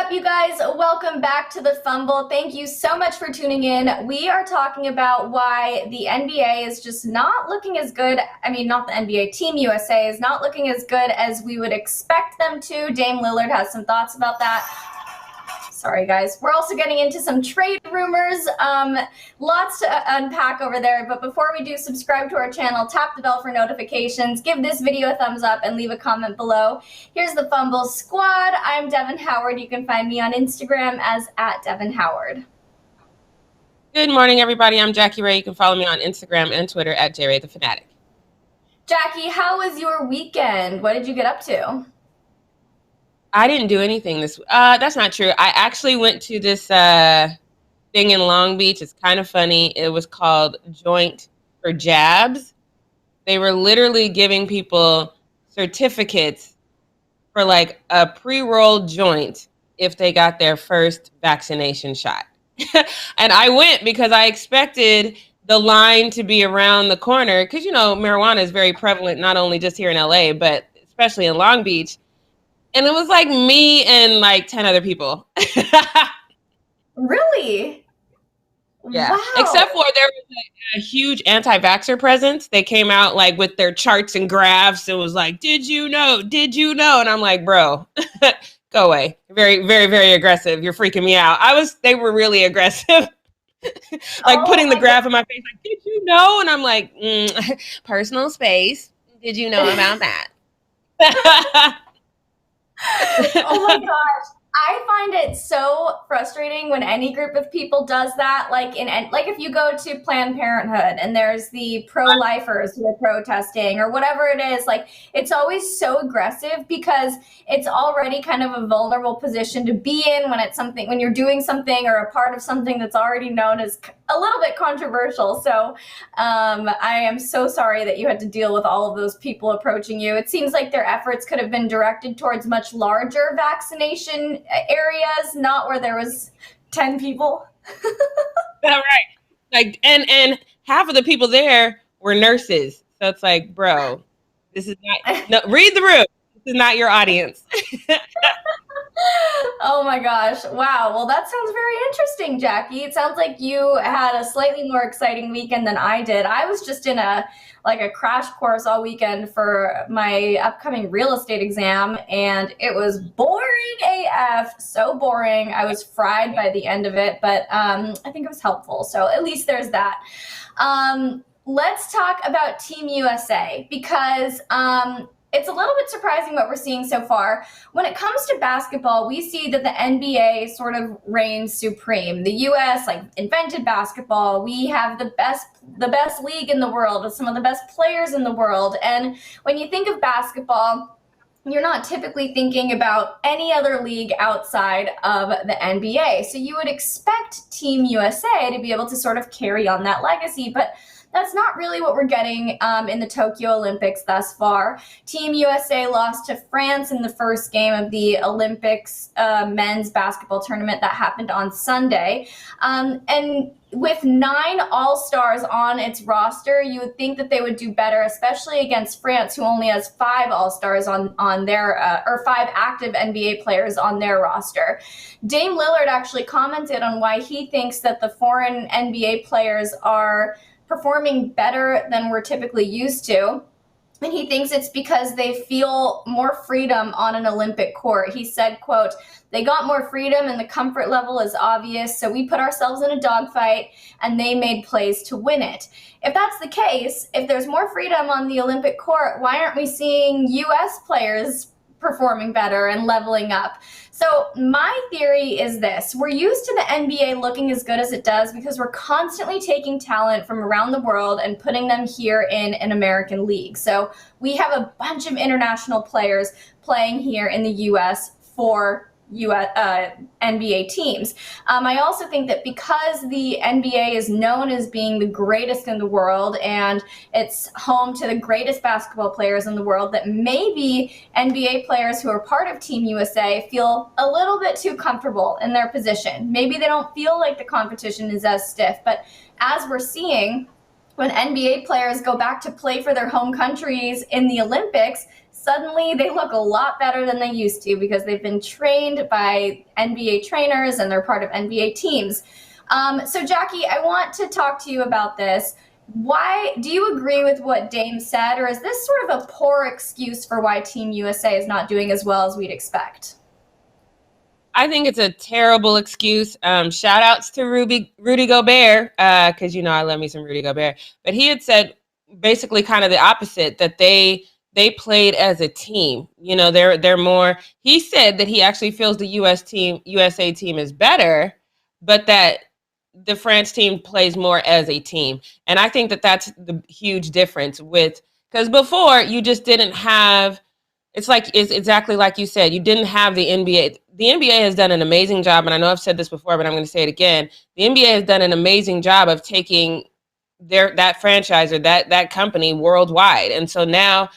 up, you guys? Welcome back to the Fumble. Thank you so much for tuning in. We are talking about why the NBA is just not looking as good. I mean, not the NBA, Team USA is not looking as good as we would expect them to. Dame Lillard has some thoughts about that. Sorry, guys. We're also getting into some trade rumors. Lots to unpack over there. But before we do, subscribe to our channel, tap the bell for notifications, give this video a thumbs up, and leave a comment below. Here's the Fumble Squad. I'm Devin Howard. You can find me on Instagram as @DevinHoward. Good morning, everybody. I'm Jackie Ray. You can follow me on Instagram and Twitter @JRayTheFanatic. Jackie, how was your weekend? What did you get up to? I didn't do anything this that's not true. I actually went to this thing in Long Beach. It's kind of funny. It was called Joint for Jabs. They were literally giving people certificates for like a pre-rolled joint if they got their first vaccination shot. And I went because I expected the line to be around the corner because, you know, marijuana is very prevalent, not only just here in LA, but especially in Long Beach. And it was like me and like 10 other people. Really? Yeah. Wow. Except for there was a huge anti-vaxxer presence. They came out like with their charts and graphs. It was like, did you know? Did you know? And I'm like, bro, go away. Very, very, very aggressive. You're freaking me out. They were really aggressive. Like putting the graph in my face, like, did you know? And I'm like, personal space. Did you know about that? Oh my gosh. I find it so frustrating when any group of people does that. Like if you go to Planned Parenthood and there's the pro-lifers who are protesting or whatever it is, like it's always so aggressive because it's already kind of a vulnerable position to be in when you're doing something or a part of something that's already known as a little bit controversial. So I am so sorry that you had to deal with all of those people approaching you. It seems like their efforts could have been directed towards much larger vaccination areas, not where there was 10 people. All right. Like, and half of the people there were nurses. So it's like, bro, this is not, no, read the room. This is not your audience. Oh my gosh. Wow. Well, that sounds very interesting, Jackie. It sounds like you had a slightly more exciting weekend than I did. I was just in a crash course all weekend for my upcoming real estate exam, and it was boring AF. So boring. I was fried by the end of it, but I think it was helpful. So at least there's that. Let's talk about Team USA because it's a little bit surprising what we're seeing so far. When it comes to basketball, we see that the NBA sort of reigns supreme. The US invented basketball. We have the best league in the world with some of the best players in the world. And when you think of basketball, you're not typically thinking about any other league outside of the NBA. So you would expect Team USA to be able to sort of carry on that legacy, but that's not really what we're getting in the Tokyo Olympics thus far. Team USA lost to France in the first game of the Olympics men's basketball tournament that happened on Sunday. And with 9 All-Stars on its roster, you would think that they would do better, especially against France, who only has 5 All-Stars on their, or 5 active NBA players on their roster. Dame Lillard actually commented on why he thinks that the foreign NBA players are performing better than we're typically used to. And he thinks it's because they feel more freedom on an Olympic court. He said, quote, "They got more freedom and the comfort level is obvious, so we put ourselves in a dogfight and they made plays to win it." If that's the case, if there's more freedom on the Olympic court, why aren't we seeing US players performing better and leveling up? So my theory is this: we're used to the NBA looking as good as it does because we're constantly taking talent from around the world and putting them here in an American league. So we have a bunch of international players playing here in the US for NBA teams. I also think that because the NBA is known as being the greatest in the world and it's home to the greatest basketball players in the world, that maybe NBA players who are part of Team USA feel a little bit too comfortable in their position. Maybe they don't feel like the competition is as stiff, but as we're seeing, when NBA players go back to play for their home countries in the Olympics, suddenly they look a lot better than they used to because they've been trained by NBA trainers and they're part of NBA teams. So Jackie, I want to talk to you about this. Why do you agree with what Dame said, or is this sort of a poor excuse for why Team USA is not doing as well as we'd expect? I think it's a terrible excuse. Shout outs to Rudy Gobert, because I love me some Rudy Gobert. But he had said basically kind of the opposite, that they played as a team. They're more. He said that he actually feels the USA team is better, but that the France team plays more as a team. And I think that that's the huge difference because before you just didn't have. It's exactly like you said. You didn't have the NBA. The NBA has done an amazing job, and I know I've said this before, but I'm going to say it again. The NBA has done an amazing job of taking that franchise or that company worldwide, and so now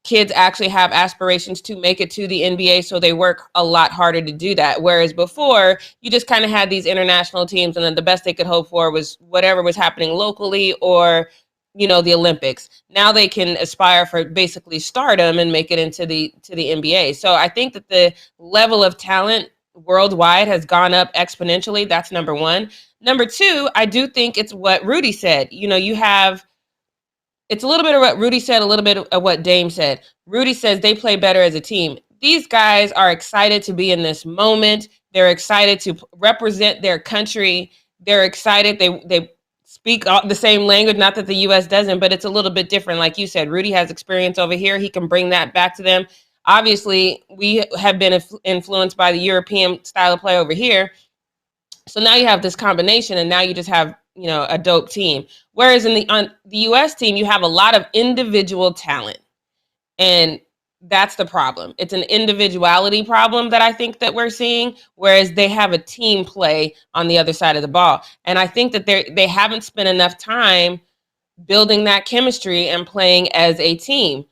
kids actually have aspirations to make it to the NBA, so they work a lot harder to do that. Whereas before, you just kind of had these international teams, and then the best they could hope for was whatever was happening locally or the Olympics. Now they can aspire for basically stardom and make it into the NBA. So I think that the level of talent worldwide has gone up exponentially. That's number one. Number two, I do think it's what Rudy said. It's a little bit of what Rudy said, a little bit of what Dame said. Rudy says they play better as a team. These guys are excited to be in this moment. They're excited to represent their country. They're excited. They speak the same language, not that the U.S. doesn't, but it's a little bit different. Like you said, Rudy has experience over here. He can bring that back to them. Obviously, we have been influenced by the European style of play over here. So now you have this combination, and now you just have, a dope team. Whereas on the U.S. team, you have a lot of individual talent. And that's the problem. It's an individuality problem that I think that we're seeing, whereas they have a team play on the other side of the ball. And I think that they haven't spent enough time building that chemistry and playing as a team.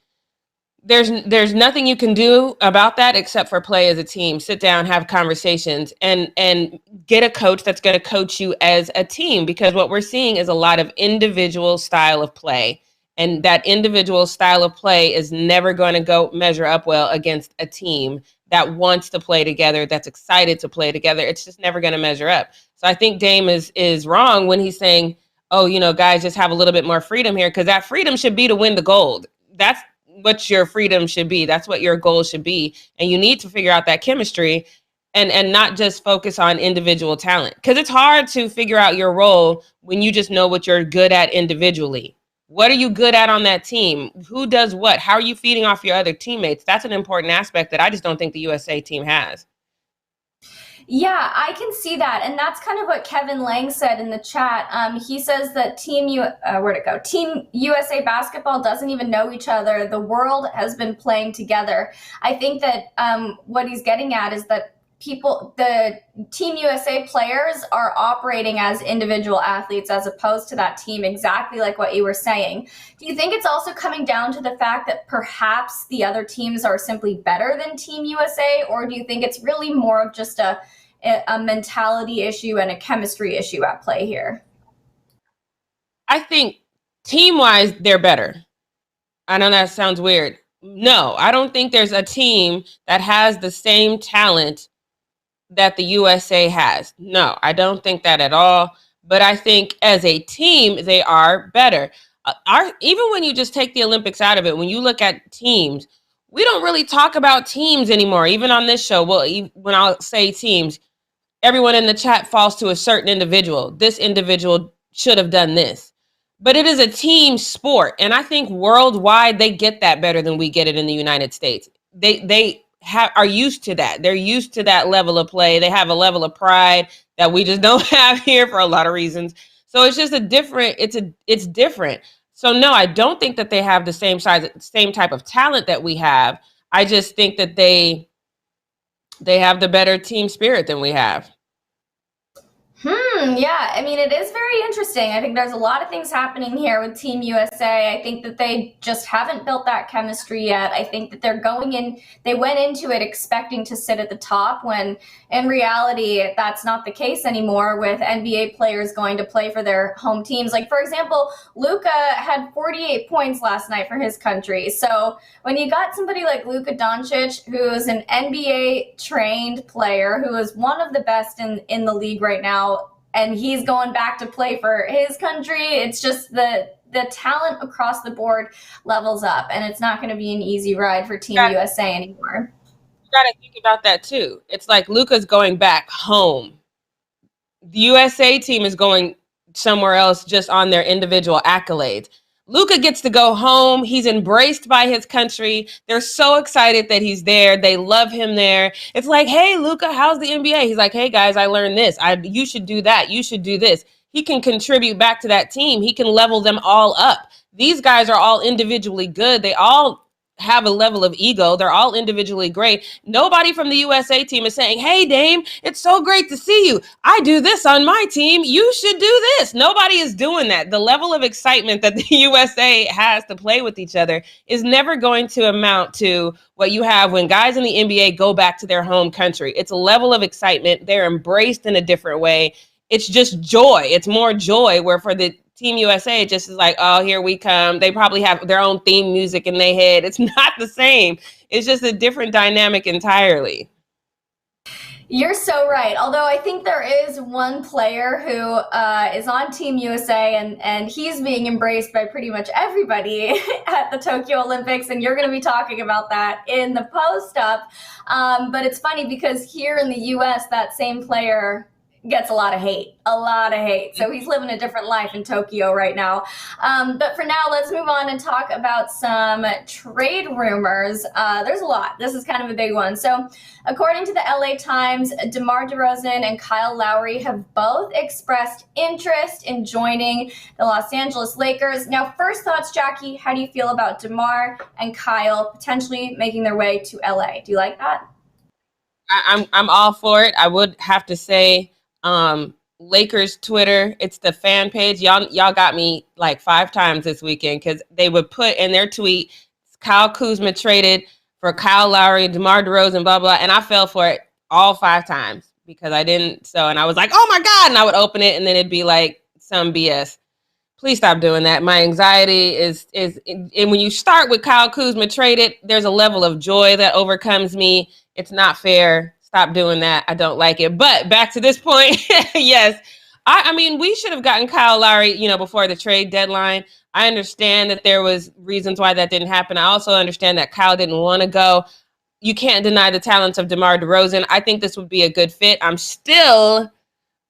There's nothing you can do about that except for play as a team, sit down, have conversations, and get a coach that's going to coach you as a team, because what we're seeing is a lot of individual style of play. And that individual style of play is never going to go measure up well against a team that wants to play together, that's excited to play together. It's just never going to measure up. So I think Dame is wrong when he's saying, oh, guys, just have a little bit more freedom here, because that freedom should be to win the gold. That's what your freedom should be. That's what your goal should be. And you need to figure out that chemistry and not just focus on individual talent, because it's hard to figure out your role when you just know what you're good at individually. What are you good at on that team? Who does what? How are you feeding off your other teammates? That's an important aspect that I just don't think the USA team has. Yeah, I can see that. And that's kind of what Kevin Lang said in the chat. He says that where'd it go? Team USA basketball doesn't even know each other. The world has been playing together. I think that what he's getting at is that the Team USA players are operating as individual athletes as opposed to that team, exactly like what you were saying. Do you think it's also coming down to the fact that perhaps the other teams are simply better than Team USA, or do you think it's really more of just a mentality issue and a chemistry issue at play here? I think team-wise, they're better. I know that sounds weird. No, I don't think there's a team that has the same talent that the USA has. No, I don't think that at all. But I think as a team, they are better. Even when you just take the Olympics out of it, when you look at teams, we don't really talk about teams anymore. Even on this show, well, when I'll say teams, everyone in the chat falls to a certain individual. This individual should have done this. But it is a team sport. And I think worldwide, they get that better than we get it in the United States. They are used to that. They're used to that level of play. They have a level of pride that we just don't have here for a lot of reasons. So it's just it's different. So no, I don't think that they have the same type of talent that we have. I just think that they have the better team spirit than we have. Yeah, I mean, it is very interesting. I think there's a lot of things happening here with Team USA. I think that they just haven't built that chemistry yet. I think that they went into it expecting to sit at the top when in reality, that's not the case anymore with NBA players going to play for their home teams. Like, for example, Luka had 48 points last night for his country. So when you got somebody like Luka Doncic, who is an NBA trained player, who is one of the best in the league right now, and he's going back to play for his country. It's just the talent across the board levels up, and it's not going to be an easy ride for Team USA anymore. You got to think about that too. It's like Luka's going back home. The USA team is going somewhere else just on their individual accolades. Luka gets to go home. He's embraced by his country. They're so excited that he's there. They love him there. It's like, hey, Luka, how's the NBA? He's like, hey, guys, I learned this. You should do that. You should do this. He can contribute back to that team. He can level them all up. These guys are all individually good. They all have a level of ego. They're all individually great. Nobody from the USA team is saying, hey, Dame, it's so great to see you. I do this on my team. You should do this. Nobody is doing that. The level of excitement that the USA has to play with each other is never going to amount to what you have when guys in the NBA go back to their home country. It's a level of excitement. They're embraced in a different way. It's just joy. It's more joy, where for the Team USA, it just is like, oh, here we come. They probably have their own theme music in their head. It's not the same. It's just a different dynamic entirely. You're so right. Although I think there is one player who is on Team USA, and he's being embraced by pretty much everybody at the Tokyo Olympics, and you're going to be talking about that in the post-up. But it's funny because here in the US, that same player gets a lot of hate. So he's living a different life in Tokyo right now. But for now, let's move on and talk about some trade rumors. There's a lot. This is kind of a big one. So according to the LA Times, DeMar DeRozan and Kyle Lowry have both expressed interest in joining the Los Angeles Lakers. Now, first thoughts, Jackie, how do you feel about DeMar and Kyle potentially making their way to LA? Do you like that? I'm all for it. I would have to say, Lakers Twitter, it's the fan page. Y'all got me like 5 times this weekend because they would put in their tweet, Kyle Kuzma traded for Kyle Lowry, DeMar DeRozan, blah, blah. And I fell for it all 5 times because I didn't. So, and I was like, oh my God. And I would open it and then it'd be like some BS. Please stop doing that. My anxiety is, and when you start with Kyle Kuzma traded, there's a level of joy that overcomes me. It's not fair. Stop doing that. I don't like it. But back to this point, yes. I mean, we should have gotten Kyle Lowry, before the trade deadline. I understand that there was reasons why that didn't happen. I also understand that Kyle didn't want to go. You can't deny the talents of DeMar DeRozan. I think this would be a good fit. I'm still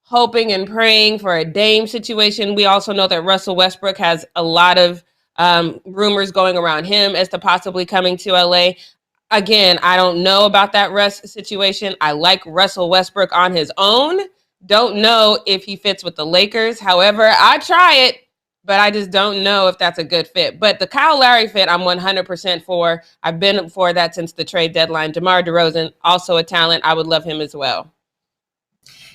hoping and praying for a Dame situation. We also know that Russell Westbrook has a lot of rumors going around him as to possibly coming to LA. Again, I don't know about that Russ situation. I like Russell Westbrook on his own. Don't know if he fits with the Lakers. However, I try it, but I just don't know if that's a good fit. But the Kyle Lowry fit, I'm 100% for. I've been for that since the trade deadline. DeMar DeRozan, also a talent. I would love him as well.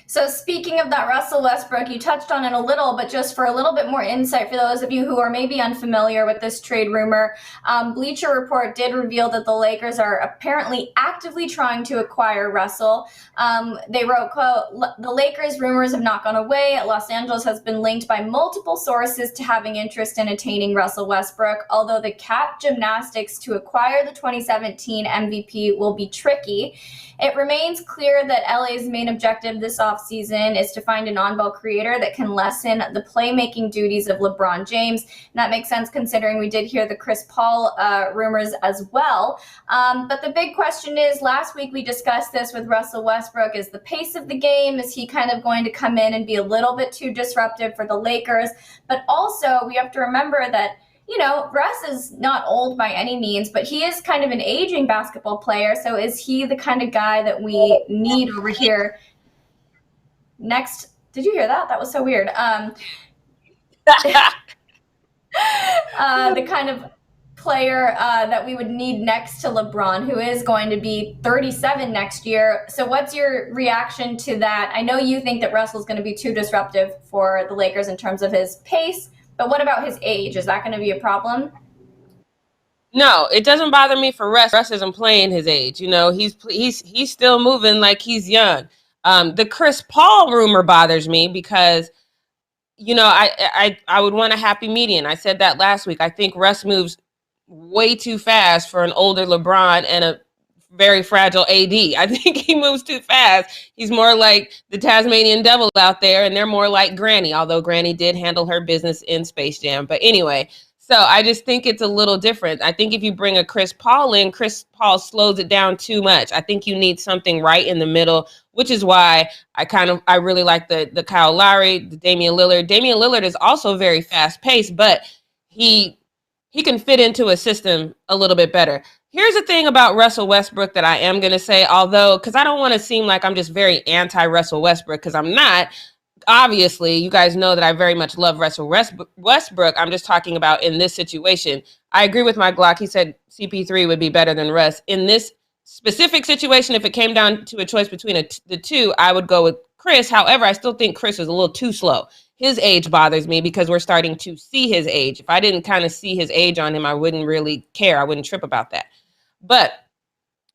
So speaking of that Russell Westbrook, you touched on it a little, but just for a little bit more insight for those of you who are maybe unfamiliar with this trade rumor, Bleacher Report did reveal that the Lakers are apparently actively trying to acquire Russell. They wrote, quote, the Lakers rumors have not gone away. Los Angeles has been linked by multiple sources to having interest in attaining Russell Westbrook, although the cap gymnastics to acquire the 2017 MVP will be tricky. It remains clear that LA's main objective this offseason is to find an on-ball creator that can lessen the playmaking duties of LeBron James. And that makes sense considering we did hear the Chris Paul rumors as well. But the big question is, last week we discussed this with Russell Westbrook, is the pace of the game, is he kind of going to come in and be a little bit too disruptive for the Lakers? But also we have to remember that Russ is not old by any means, but he is kind of an aging basketball player. So is he the kind of guy that we need over here? Next, did you hear that? That was so weird. The kind of player that we would need next to LeBron, who is going to be 37 next year. So what's your reaction to that? I know you think that Russell's going to be too disruptive for the Lakers in terms of his pace, but what about his age? Is that going to be a problem? No, it doesn't bother me for Russ. Russ isn't playing his age. You know, he's still moving like he's young. The Chris Paul rumor bothers me because I would want a happy median. I said that last week. I think Russ moves way too fast for an older LeBron and a very fragile AD. I think he moves too fast. He's more like the Tasmanian devil out there, and they're more like Granny, although Granny did handle her business in Space Jam. But anyway, so I just think it's a little different. I think if you bring a Chris Paul in, Chris Paul slows it down too much. I think you need something right in the middle, which is why I really like the Kyle Lowry, the Damian Lillard. Damian Lillard is also very fast paced, but he can fit into a system a little bit better. Here's the thing about Russell Westbrook that I am going to say, although, because I don't want to seem like I'm just very anti-Russell Westbrook, because I'm not. Obviously, you guys know that I very much love Russell Westbrook. I'm just talking about in this situation. I agree with my Glock. He said CP3 would be better than Russ. In this specific situation, if it came down to a choice between the two, I would go with Chris. However, I still think Chris is a little too slow. His age bothers me because we're starting to see his age. If I didn't kind of see his age on him, I wouldn't really care. I wouldn't trip about that. But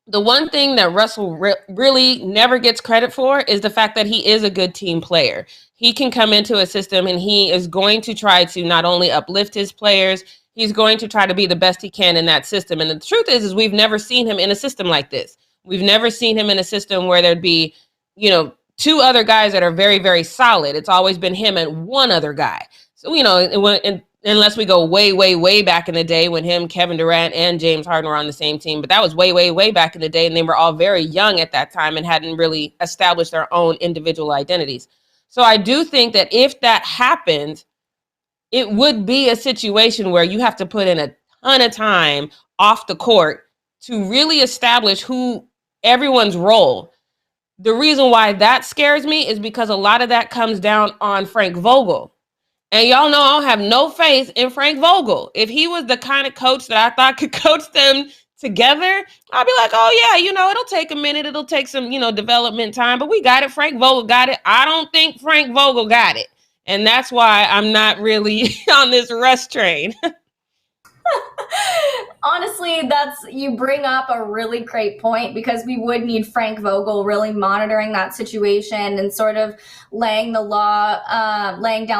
the one thing that Russell really never gets credit for is the fact that he is a good team player. He can come into a system and he is going to try to not only uplift his players, he's going to try to be the best he can in that system. And the truth is we've never seen him in a system like this. We've never seen him in a system where there'd be, two other guys that are very, very solid. It's always been him and one other guy. So, unless we go way, way, way back in the day when him, Kevin Durant, and James Harden were on the same team. But that was way, way, way back in the day, and they were all very young at that time and hadn't really established their own individual identities. So I do think that if that happened, it would be a situation where you have to put in a ton of time off the court to really establish who everyone's role. The reason why that scares me is because a lot of that comes down on Frank Vogel. And y'all know I don't have no faith in Frank Vogel. If he was the kind of coach that I thought could coach them together, I'd be like, oh yeah, it'll take a minute. It'll take some, development time, but we got it. Frank Vogel got it. I don't think Frank Vogel got it. And that's why I'm not really on this Russ train. Honestly, you bring up a really great point because we would need Frank Vogel really monitoring that situation and sort of laying down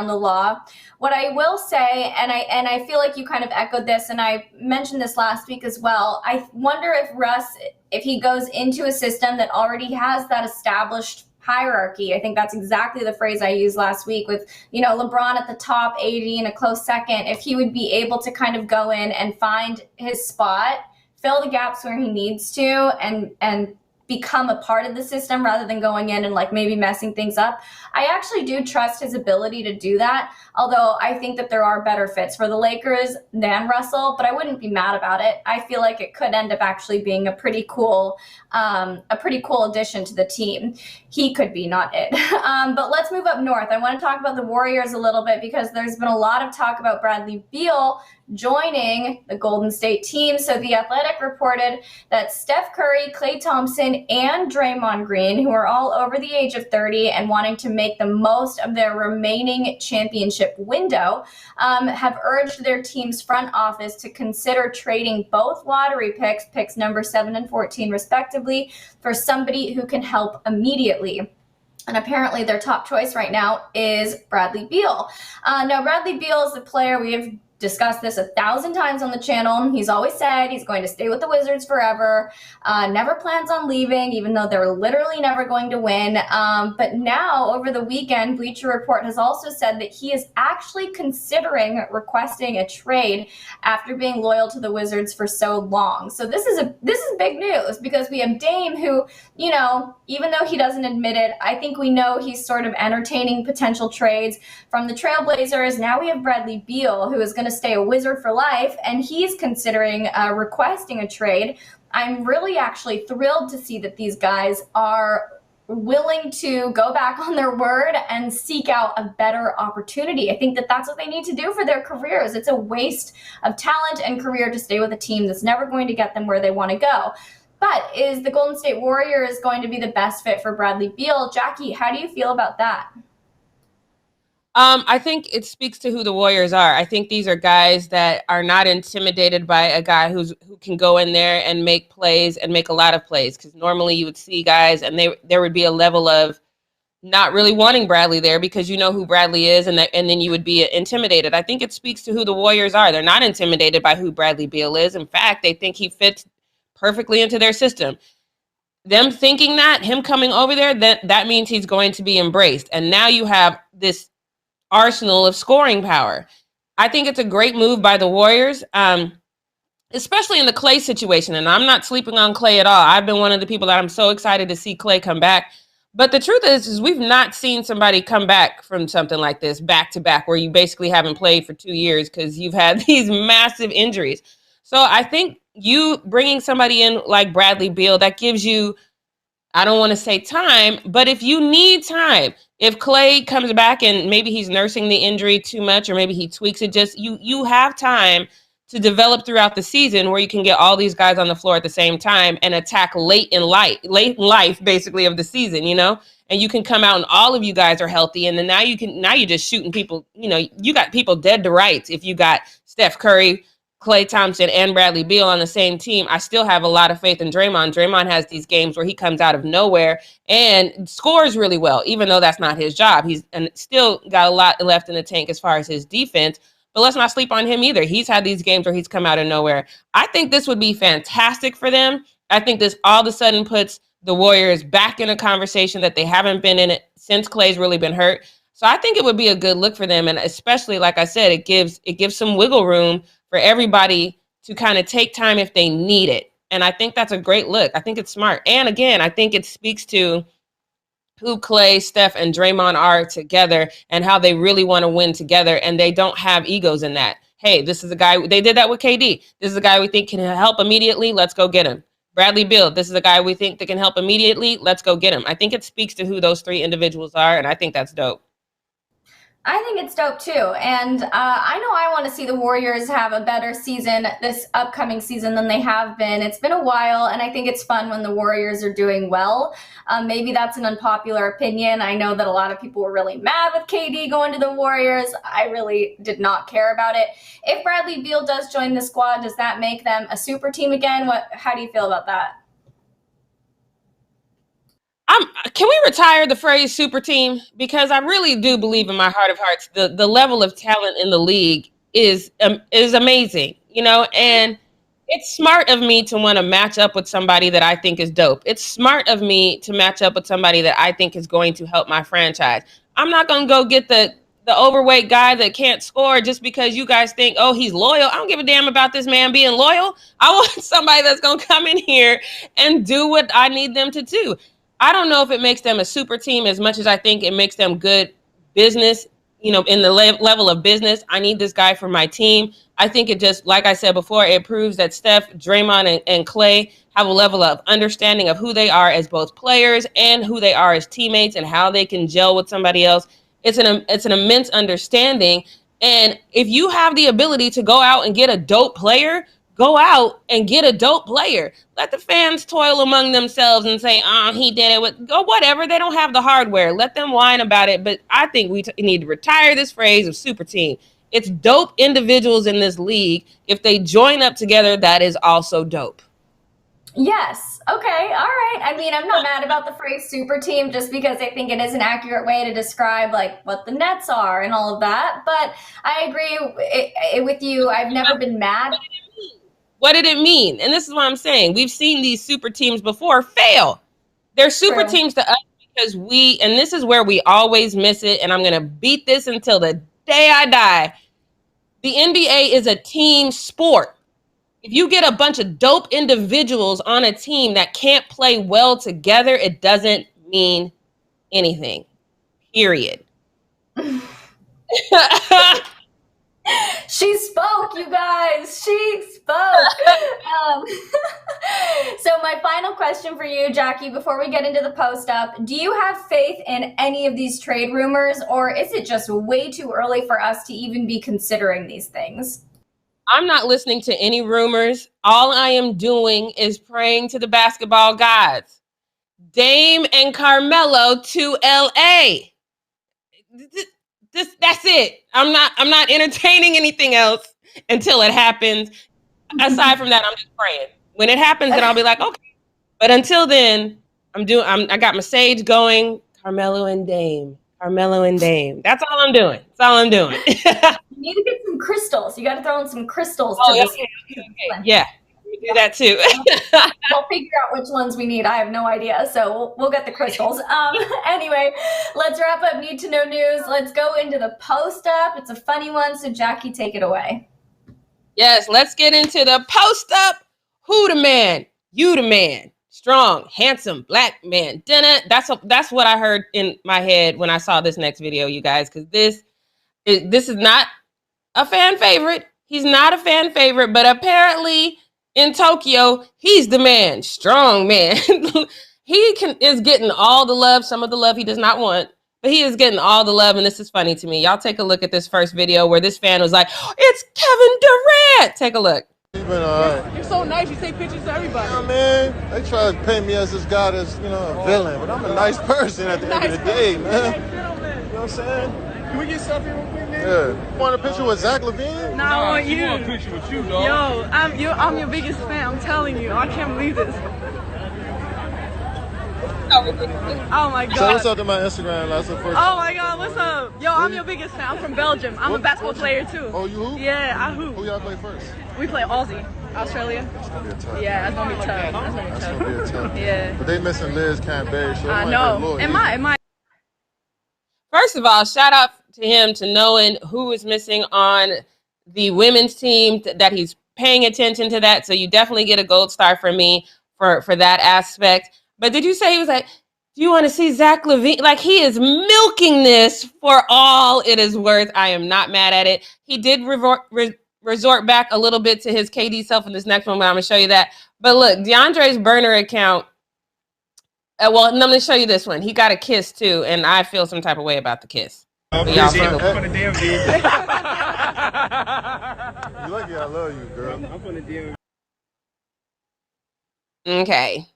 the law. What I will say, and I feel like you kind of echoed this, and I mentioned this last week as well. I wonder if Russ, if he goes into a system that already has that established hierarchy. I think that's exactly the phrase I used last week with, LeBron at the top, AD in a close second. If he would be able to kind of go in and find his spot, fill the gaps where he needs to, and become a part of the system rather than going in and maybe messing things up. I actually do trust his ability to do that, although I think that there are better fits for the Lakers than Russell, but I wouldn't be mad about it. I feel like it could end up actually being a pretty cool addition to the team. He could be, not it. But let's move up north. I want to talk about the Warriors a little bit because there's been a lot of talk about Bradley Beal joining the Golden State team. So The Athletic reported that Steph Curry, Klay Thompson, and Draymond Green, who are all over the age of 30 and wanting to make the most of their remaining championship window, have urged their team's front office to consider trading both lottery picks number 7 and 14 respectively, for somebody who can help immediately. And apparently their top choice right now is Bradley Beal. Now, Bradley Beal is the player we have discussed this 1,000 times on the channel. He's always said he's going to stay with the Wizards forever, never plans on leaving, even though they're literally never going to win. But now, over the weekend, Bleacher Report has also said that he is actually considering requesting a trade after being loyal to the Wizards for so long. So this is big news, because we have Dame, who, you know, even though he doesn't admit it, I think we know he's sort of entertaining potential trades from the Trailblazers. Now we have Bradley Beal, who is going to stay a Wizard for life, and he's considering requesting a trade. I'm really actually thrilled to see that these guys are willing to go back on their word and seek out a better opportunity. I think that that's what they need to do for their careers. It's a waste of talent and career to stay with a team that's never going to get them where they want to go. But is the Golden State Warriors going to be the best fit for Bradley Beal? Jackie, how do you feel about that? I think it speaks to who the Warriors are. I think these are guys that are not intimidated by a guy who can go in there and make plays and make a lot of plays. Because normally you would see guys and there would be a level of not really wanting Bradley there because you know who Bradley is, and then you would be intimidated. I think it speaks to who the Warriors are. They're not intimidated by who Bradley Beal is. In fact, they think he fits perfectly into their system. Them thinking that, him coming over there, that means he's going to be embraced. And now you have this arsenal of scoring power. I think it's a great move by the Warriors, especially in the Klay situation. And I'm not sleeping on Klay at all. I've been one of the people that I'm so excited to see Klay come back. But the truth is we've not seen somebody come back from something like this back to back, where you basically haven't played for 2 years because you've had these massive injuries. So I think you bringing somebody in like Bradley Beal, that gives you, I don't want to say time, but if you need time, if Klay comes back and maybe he's nursing the injury too much, or maybe he tweaks it, just you have time to develop throughout the season where you can get all these guys on the floor at the same time and attack late in life basically of the season, you know, and you can come out and all of you guys are healthy. And then now you're just shooting people, you know, you got people dead to rights. If you got Steph Curry, Klay Thompson, and Bradley Beal on the same team, I still have a lot of faith in Draymond. Draymond has these games where he comes out of nowhere and scores really well, even though that's not his job. He's and still got a lot left in the tank as far as his defense. But let's not sleep on him either. He's had these games where he's come out of nowhere. I think this would be fantastic for them. I think this all of a sudden puts the Warriors back in a conversation that they haven't been in it since Klay's really been hurt. So I think it would be a good look for them. And especially, like I said, it gives some wiggle room for everybody to kind of take time if they need it. And I think that's a great look. I think it's smart. And again, I think it speaks to who Klay, Steph, and Draymond are together and how they really want to win together. And they don't have egos in that. Hey, this is a guy, they did that with KD. This is a guy we think can help immediately. Let's go get him. Bradley Beal, this is a guy we think that can help immediately. Let's go get him. I think it speaks to who those three individuals are. And I think that's dope. I think it's dope too. And I know I want to see the Warriors have a better season this upcoming season than they have been. It's been a while, and I think it's fun when the Warriors are doing well. Maybe that's an unpopular opinion. I know that a lot of people were really mad with KD going to the Warriors. I really did not care about it. If Bradley Beal does join the squad, does that make them a super team again? How do you feel about that? Can we retire the phrase super team? Because I really do believe in my heart of hearts, the level of talent in the league is amazing, you know, and it's smart of me to want to match up with somebody that I think is dope. It's smart of me to match up with somebody that I think is going to help my franchise. I'm not going to go get the overweight guy that can't score just because you guys think, oh, he's loyal. I don't give a damn about this man being loyal. I want somebody that's going to come in here and do what I need them to do. I don't know if it makes them a super team as much as I think it makes them good business, you know, in the level of business. I need this guy for my team. I think it just, like I said before, it proves that Steph, Draymond, and Klay have a level of understanding of who they are as both players and who they are as teammates and how they can gel with somebody else. It's an immense understanding. And if you have the ability to go out and get a dope player, go out and get a dope player. Let the fans toil among themselves and say, he did it with, go whatever. They don't have the hardware. Let them whine about it. But I think we need to retire this phrase of super team. It's dope individuals in this league. If they join up together, that is also dope. Yes. Okay. All right. I mean, I'm not mad about the phrase super team just because I think it is an accurate way to describe like what the Nets are and all of that. But I agree with you. I've never been mad. What did it mean? And this is what I'm saying. We've seen these super teams before fail. They're super teams to us because and this is where we always miss it, and I'm going to beat this until the day I die. The NBA is a team sport. If you get a bunch of dope individuals on a team that can't play well together, it doesn't mean anything. Period. She spoke, you guys. She spoke. So my final question for you, Jackie, before we get into the post-up, do you have faith in any of these trade rumors, or is it just way too early for us to even be considering these things? I'm not listening to any rumors. All I am doing is praying to the basketball gods. Dame and Carmelo to LA. That's it. I'm not entertaining anything else until it happens. Aside from that, I'm just praying. When it happens, then I'll be like, okay. But until then, I got my sage going. Carmelo and Dame. Carmelo and Dame. That's all I'm doing. That's all I'm doing. You need to get some crystals. You got to throw in some crystals. Oh, okay. Yeah. Do that too. We'll figure out which ones we need. I have no idea, so we'll get the crystals. Anyway, let's wrap up Need to Know News. Let's go into the post-up. It's a funny one, so Jackie, take it away. Yes, let's get into the post-up. Who the man? You the man. Strong, handsome, black man. That's what I heard in my head when I saw this next video, you guys, because this is not a fan favorite. He's not a fan favorite, but apparently in Tokyo, he's the man, strong man. is getting all the love, some of the love he does not want, but he is getting all the love, and this is funny to me. Y'all take a look at this first video where this fan was like, it's Kevin Durant. Take a look. You've been all right. You're so nice. You take pictures to everybody. You know, man, they try to paint me as this guy that's, a villain, but I'm a nice person at the end of the day, man. You know what I'm saying? Can we get selfie real quick, man? Yeah. Want a picture with Zach LaVine? Nah, I want you. I want a picture with you, dog. Yo, I'm your biggest fan. I'm telling you. I can't believe this. Oh my god. So what's up to my Instagram? That's the first. Oh my god, what's up? Yo, I'm your biggest fan. I'm from Belgium. I'm a basketball player too. Oh, you hoop? Yeah, I hoop. Who y'all play first? We play Aussie. Australia. It's gonna be a tough. Yeah, that's gonna be tough. That's gonna be a tough. Yeah. But they missing Liz Canberry, so I know. It might. First of all, shout out to him to knowing who is missing on the women's team, that he's paying attention to that. So you definitely get a gold star from me for that aspect. But did you say he was like, do you want to see Zach LaVine? Like, he is milking this for all it is worth. I am not mad at it. He did resort back a little bit to his KD self in this next one, but I'm going to show you that. But look, DeAndre's burner account. Well, I'm going to show you this one. He got a kiss too, and I feel some type of way about the kiss. I'm y'all from take the DMV. You lucky I love you, girl. I'm from the DMV. Okay.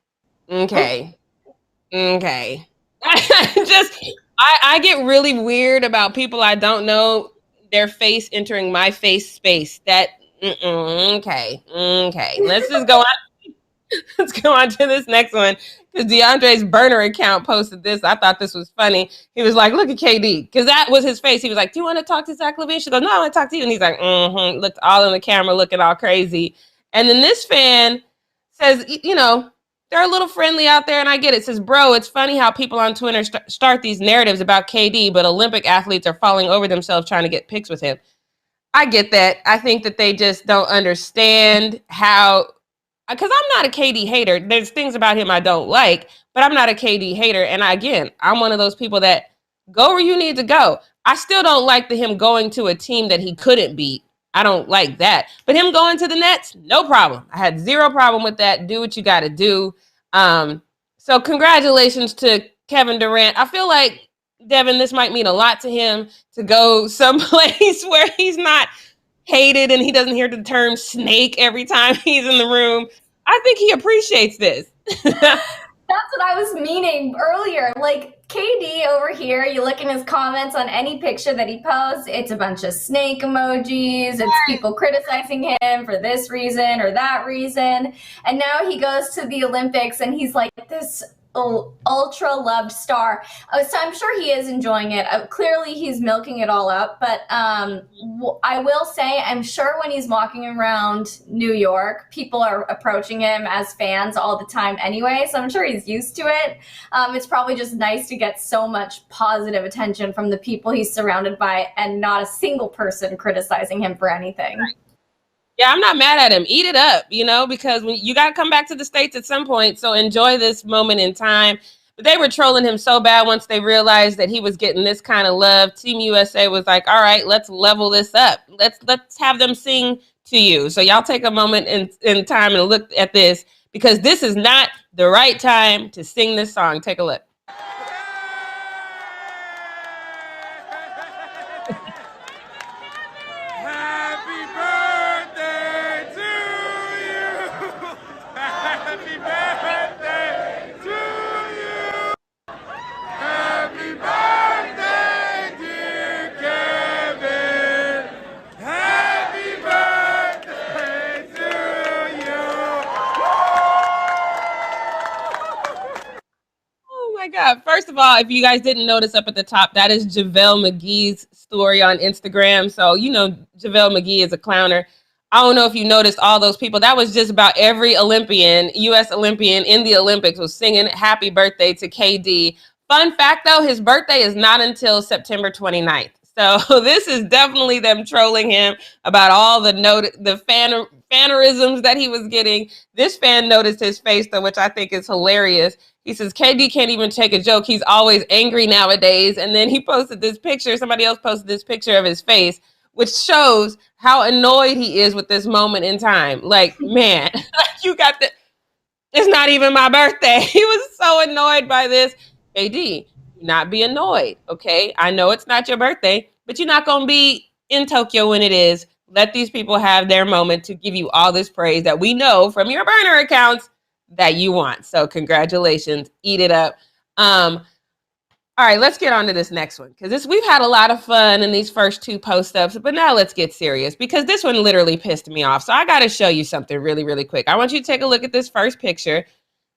I get really weird about people I don't know, their face entering my face space. Okay. Let's just go on. Let's go on to this next one, because DeAndre's burner account posted this. I thought this was funny. He was like, look at KD, because that was his face. He was like, do you want to talk to Zach LaVine? She goes, no, I want to talk to you. And he's like, looked all in the camera, looking all crazy. And then this fan says, they're a little friendly out there, and I get it. It says, bro, it's funny how people on Twitter start these narratives about KD, but Olympic athletes are falling over themselves trying to get pics with him. I get that. I think that they just don't understand how, because I'm not a KD hater. There's things about him I don't like, but I'm not a KD hater. And I'm one of those people that go where you need to go. I still don't like him going to a team that he couldn't beat. I don't like that. But him going to the Nets, no problem. I had zero problem with that. Do what you got to do. So congratulations to Kevin Durant. I feel like, Devin, this might mean a lot to him to go someplace where he's not hated and he doesn't hear the term snake every time he's in the room. I think he appreciates this. That's what I was meaning earlier. Like, KD over here, you look in his comments on any picture that he posts, it's a bunch of snake emojis. It's people criticizing him for this reason or that reason. And now he goes to the Olympics and he's like this ultra loved star. So I'm sure he is enjoying it. Clearly he's milking it all up, but I will say, I'm sure when he's walking around New York, people are approaching him as fans all the time anyway, so I'm sure he's used to it. It's probably just nice to get so much positive attention from the people he's surrounded by and not a single person criticizing him for anything. Right. Yeah, I'm not mad at him. Eat it up, because you got to come back to the States at some point. So enjoy this moment in time. They were trolling him so bad once they realized that he was getting this kind of love. Team USA was like, all right, let's level this up. Let's have them sing to you. So y'all take a moment in time and look at this, because this is not the right time to sing this song. Take a look. Happy birthday to you. Happy birthday to you. Happy birthday, dear Kevin. Happy birthday to you. Oh my God. First of all, if you guys didn't notice up at the top, that is JAVALE McGee's story on Instagram. So, you know, JAVALE McGee is a clowner. I don't know if you noticed all those people. That was just about every Olympian, U.S. Olympian in the Olympics was singing happy birthday to KD. Fun fact, though, his birthday is not until September 29th. So this is definitely them trolling him about all the fannerisms that he was getting. This fan noticed his face, though, which I think is hilarious. He says, KD can't even take a joke. He's always angry nowadays. And then he posted this picture. Somebody else posted this picture of his face, which shows how annoyed he is with this moment in time. Like, man, you got the, it's not even my birthday. He was so annoyed by this. KD, do not be annoyed, okay? I know it's not your birthday, but you're not going to be in Tokyo when it is. Let these people have their moment to give you all this praise that we know from your burner accounts that you want. So congratulations, eat it up. All right, let's get on to this next one, because we've had a lot of fun in these first two post-ups, but now let's get serious, because this one literally pissed me off. So I got to show you something really, really quick. I want you to take a look at this first picture.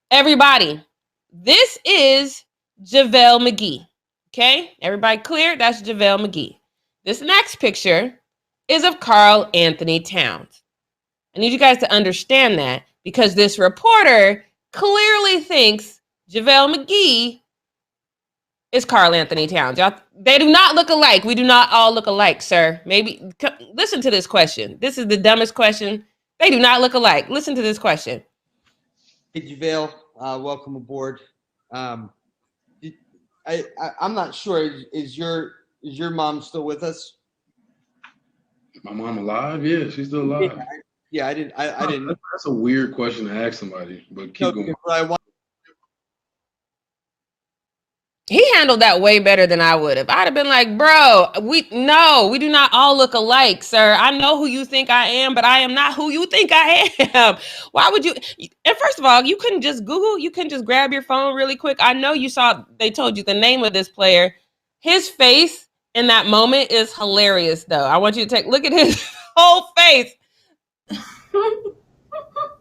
Everybody, this is JAVALE McGee, okay? Everybody clear? That's JAVALE McGee. This next picture is of Karl Anthony Towns. I need you guys to understand that, because this reporter clearly thinks JAVALE McGee is Karl Anthony Towns. Y'all, they do not look alike. We do not all look alike, sir. Maybe listen to this question. This is the dumbest question. They do not look alike. Listen to this question. Hey, JAVALE, welcome aboard. I'm not sure. Is your mom still with us? My mom alive? Yeah, she's still alive. Yeah, I didn't. That's a weird question to ask somebody, but keep going. He handled that way better than I would have. I'd have been like, bro, we do not all look alike, sir. I know who you think I am, but I am not who you think I am. Why would you? And first of all, you couldn't just Google, you couldn't just grab your phone really quick. I know you saw, they told you the name of this player. His face in that moment is hilarious, though. I want you to look at his whole face.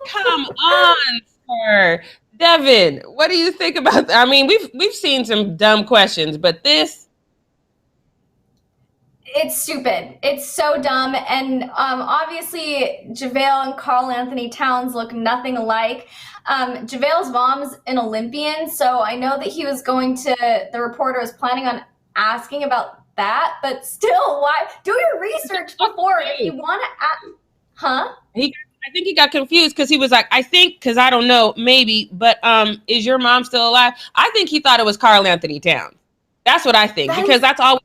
Come on, sir. Devin, what do you think about that? I mean, we've seen some dumb questions, but this, it's stupid. It's so dumb. And obviously, JAVALE and Karl Anthony Towns look nothing alike. JAVALE's mom's an Olympian, so I know that he was going to, the reporter was planning on asking about that, but still, why? Do your research before if you want to ask. Huh? I think he got confused because he was like, I think, because I don't know, maybe, but is your mom still alive? I think he thought it was Karl Anthony Towns. That's what I think, because that's all.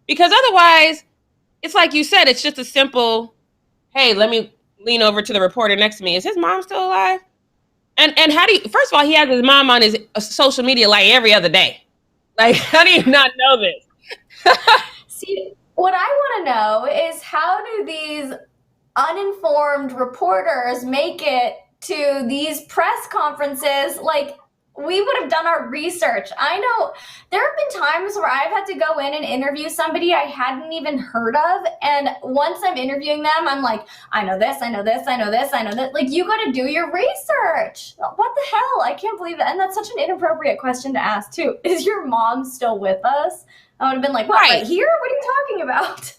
Because otherwise, it's like you said, it's just a simple, hey, let me lean over to the reporter next to me. Is his mom still alive? And how do you, first of all, he has his mom on his social media like every other day. Like, how do you not know this? See, what I want to know is, how do these uninformed reporters make it to these press conferences? Like, we would have done our research. I know there have been times where I've had to go in and interview somebody I hadn't even heard of, and once I'm interviewing them, I'm like, I know this, I know this, I know this, I know that. Like, you got to do your research. What the hell? I can't believe that. And that's such an inappropriate question to ask too. Is your mom still with us? I would have been like, what, right here? What are you talking about?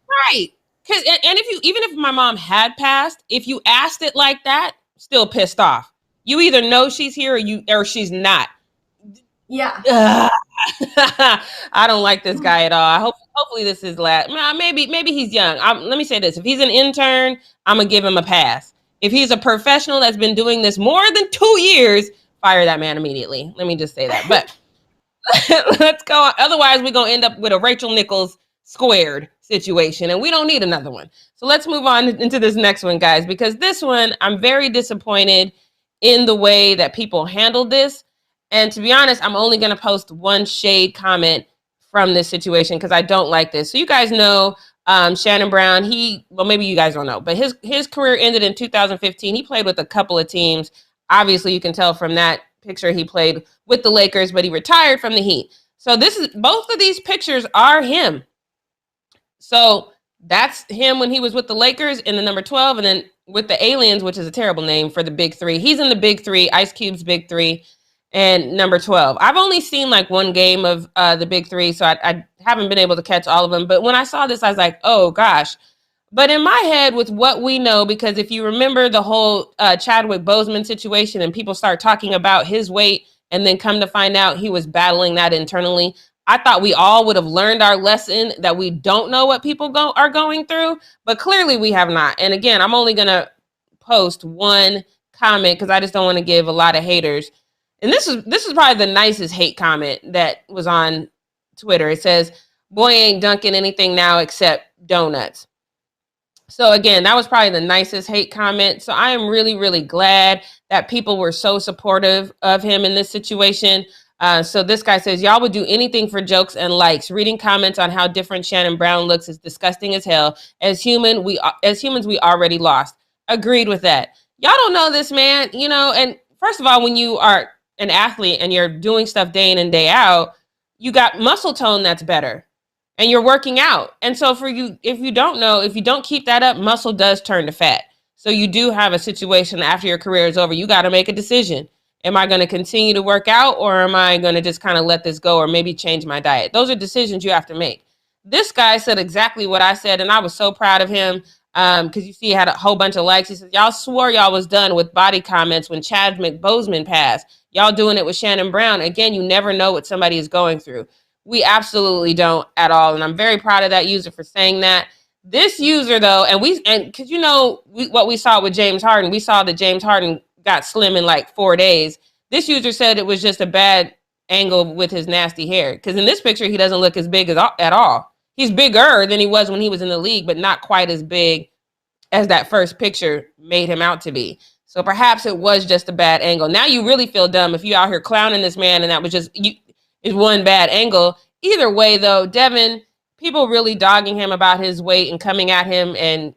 Right. And if my mom had passed, if you asked it like that, still pissed off. You either know she's here or she's not. Yeah. I don't like this guy at all. Hopefully this is last. Maybe he's young. Let me say this. If he's an intern, I'm going to give him a pass. If he's a professional that's been doing this more than 2 years fire that man immediately. Let me just say that. But let's go. Otherwise, we're going to end up with a Rachel Nichols squared situation, and we don't need another one. So let's move on into this next one, guys, because this one, I'm very disappointed in the way that people handled this. And to be honest, I'm only going to post one shade comment from this situation because I don't like this. So you guys know Shannon Brown, well, maybe you guys don't know, but his career ended in 2015. He played with a couple of teams. Obviously, you can tell from that picture he played with the Lakers, but he retired from the Heat. So both of these pictures are him. So that's him when he was with the Lakers in the number 12, and then with the Aliens, which is a terrible name for the Big Three. He's in the Big Three, Ice Cube's Big Three, and number 12. I've only seen like one game of the Big Three, so I haven't been able to catch all of them. But when I saw this, I was like, oh gosh. But in my head, with what we know, because if you remember the whole Chadwick Boseman situation and people start talking about his weight and then come to find out he was battling that internally, I thought we all would have learned our lesson that we don't know what people are going through, but clearly we have not. And again, I'm only going to post one comment because I just don't want to give a lot of haters. And this is probably the nicest hate comment that was on Twitter. It says, "Boy ain't dunking anything now except donuts." So again, that was probably the nicest hate comment. So I am really, really glad that people were so supportive of him in this situation. So this guy says, "Y'all would do anything for jokes and likes. Reading comments on how different Shannon Brown looks is disgusting as hell. As humans, we already lost." Agreed with that. Y'all don't know this man, and first of all, when you are an athlete and you're doing stuff day in and day out, you got muscle tone that's better. And you're working out. And so for you, if you don't keep that up, muscle does turn to fat. So you do have a situation after your career is over. You got to make a decision. Am I going to continue to work out, or am I going to just kind of let this go, or maybe change my diet? Those are decisions you have to make. This guy said exactly what I said, and I was so proud of him because you see he had a whole bunch of likes. He says, "Y'all swore y'all was done with body comments when Chadwick Boseman passed. Y'all doing it with Shannon Brown. Again, you never know what somebody is going through." We absolutely don't at all. And I'm very proud of that user for saying that. This user, though, and because what we saw with James Harden, we saw that James Harden got slim in like 4 days. This user said it was just a bad angle with his nasty hair. Because in this picture, he doesn't look as big at all. He's bigger than he was when he was in the league, but not quite as big as that first picture made him out to be. So perhaps it was just a bad angle. Now you really feel dumb if you out here clowning this man and that was just is one bad angle. Either way, though, Devin, people really dogging him about his weight and coming at him. And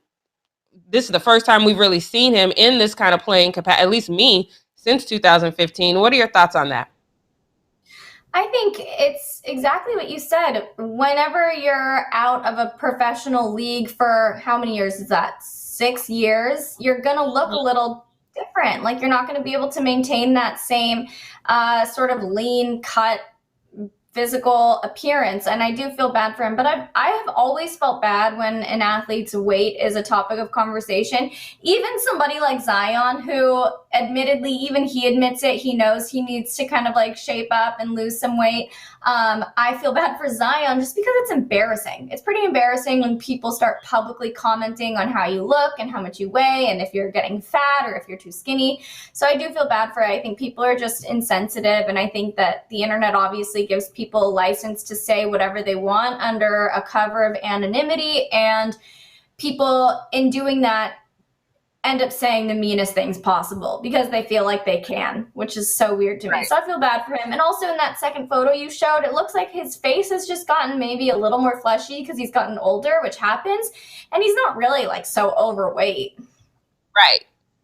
this is the first time we've really seen him in this kind of playing capacity, at least me, since 2015. What are your thoughts on that? I think it's exactly what you said. Whenever you're out of a professional league for how many years is that? 6 years, you're going to look a little different. Like you're not going to be able to maintain that same sort of lean cut physical appearance, and I do feel bad for him. But I have always felt bad when an athlete's weight is a topic of conversation. Even somebody like Zion, who admittedly, even he admits it, he knows he needs to kind of like shape up and lose some weight. I feel bad for Zion just because it's embarrassing. It's pretty embarrassing when people start publicly commenting on how you look and how much you weigh and if you're getting fat or if you're too skinny. So I do feel bad for it. I think people are just insensitive, and I think that the internet obviously gives people a license to say whatever they want under a cover of anonymity, and people in doing that end up saying the meanest things possible because they feel like they can, which is so weird to me. So I feel bad for him. And also in that second photo you showed, it looks like his face has just gotten maybe a little more fleshy because he's gotten older, which happens, and he's not really like so overweight.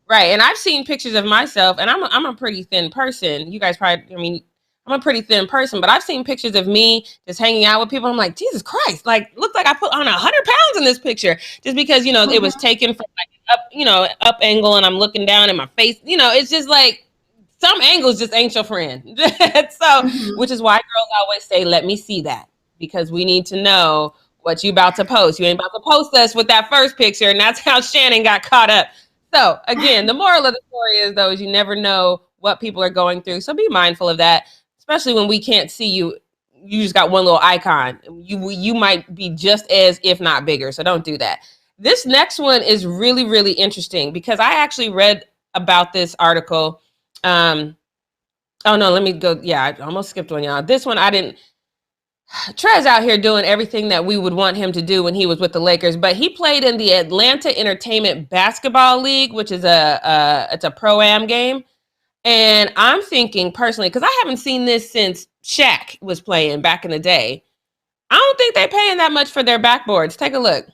Right. And I've seen pictures of myself, and I'm a pretty thin person. You guys probably, I'm a pretty thin person, but I've seen pictures of me just hanging out with people. I'm like, Jesus Christ, like, look like I put on 100 pounds in this picture just because, it was taken from like up angle, and I'm looking down at my face. It's just like some angles just ain't your friend. Which is why girls always say, let me see that, because we need to know what you about to post. You ain't about to post us with that first picture. And that's how Shannon got caught up. So again, the moral of the story is, though, is you never know what people are going through. So be mindful of that, especially when we can't see you. You just got one little icon. You might be just as, if not bigger. So don't do that. This next one is really, really interesting because I actually read about this article Oh no, let me go. Yeah, I almost skipped one, y'all. This one I didn't. TREZZ out here doing everything that we would want him to do when he was with the Lakers, but he played in the Atlanta Entertainment Basketball League, which is it's a pro-am game. And I'm thinking personally, because I haven't seen this since Shaq was playing back in the day. I don't think they're paying that much for their backboards. Take a look.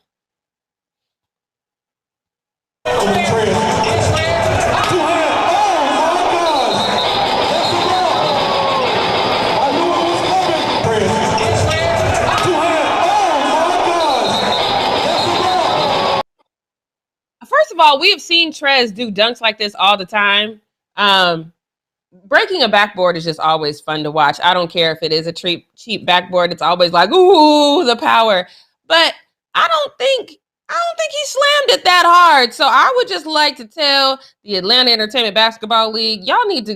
First of all, we have seen TREZZ do dunks like this all the time. Breaking a backboard is just always fun to watch. I don't care if it is a cheap backboard. It's always like, ooh, the power. But I don't think he slammed it that hard. So I would just like to tell the Atlanta Entertainment Basketball League, y'all need